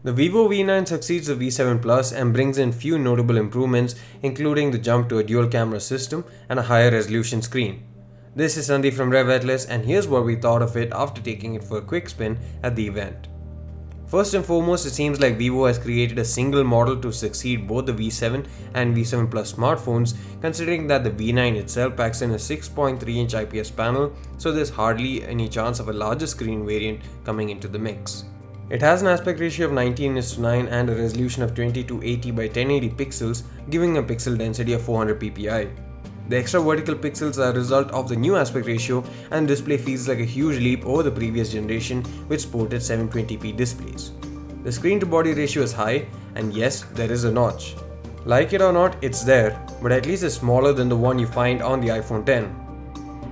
The Vivo V9 succeeds the V7 Plus and brings in few notable improvements, including the jump to a dual camera system and a higher resolution screen. This is Sandeep from RevAtlas, and here's what we thought of it after taking it for a quick spin at the event. First and foremost, it seems like Vivo has created a single model to succeed both the V7 and V7 Plus smartphones, considering that the V9 itself packs in a 6.3-inch IPS panel, so there's hardly any chance of a larger screen variant coming into the mix. It has an aspect ratio of 19:9 and a resolution of 2080 by 1080 pixels, giving a pixel density of 400 ppi. The extra vertical pixels are a result of the new aspect ratio, and display feels like a huge leap over the previous generation, which sported 720p displays. The screen to body ratio is high, and yes, there is a notch. Like it or not, it's there, but at least it's smaller than the one you find on the iPhone X.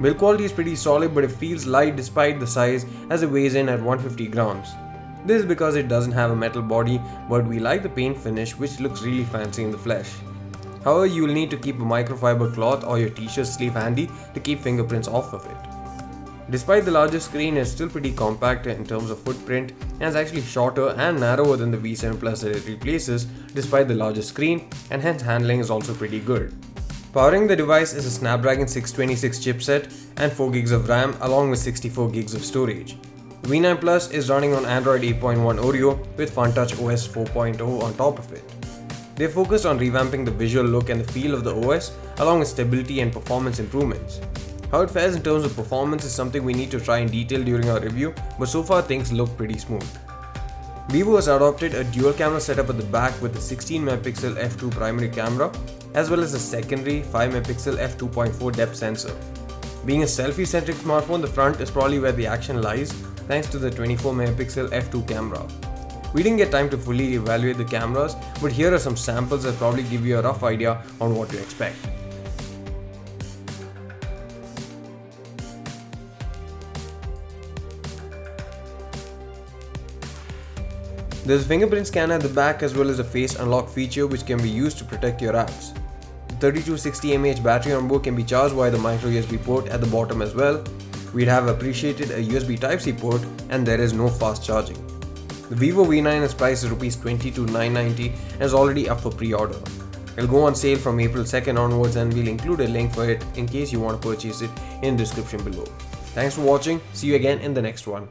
Build quality is pretty solid, but it feels light despite the size, as it weighs in at 150 grams. This is because it doesn't have a metal body, but we like the paint finish, which looks really fancy in the flesh. However, you will need to keep a microfiber cloth or your t-shirt sleeve handy to keep fingerprints off of it. Despite the larger screen, it's still pretty compact in terms of footprint and is actually shorter and narrower than the V7 Plus that it replaces, despite the larger screen, and hence handling is also pretty good. Powering the device is a Snapdragon 626 chipset and 4GB of RAM along with 64GB of storage. The V9 Plus is running on Android 8.1 Oreo with FunTouch OS 4.0 on top of it. They focused on revamping the visual look and the feel of the OS along with stability and performance improvements. How it fares in terms of performance is something we need to try in detail during our review, but so far things look pretty smooth. Vivo has adopted a dual camera setup at the back with a 16MP f2 primary camera as well as a secondary 5MP f2.4 depth sensor. Being a selfie-centric smartphone, the front is probably where the action lies, thanks to the 24MP f2 camera. We didn't get time to fully evaluate the cameras, but here are some samples that probably give you a rough idea on what to expect. There's a fingerprint scanner at the back as well as a face unlock feature which can be used to protect your apps. The 3260 mAh battery on board can be charged via the micro USB port at the bottom as well. We'd have appreciated a USB Type-C port, and there is no fast charging. The Vivo V9 is priced at Rs 22,990 and is already up for pre-order. It'll go on sale from April 2nd onwards, and we'll include a link for it in case you want to purchase it in the description below. Thanks for watching, see you again in the next one.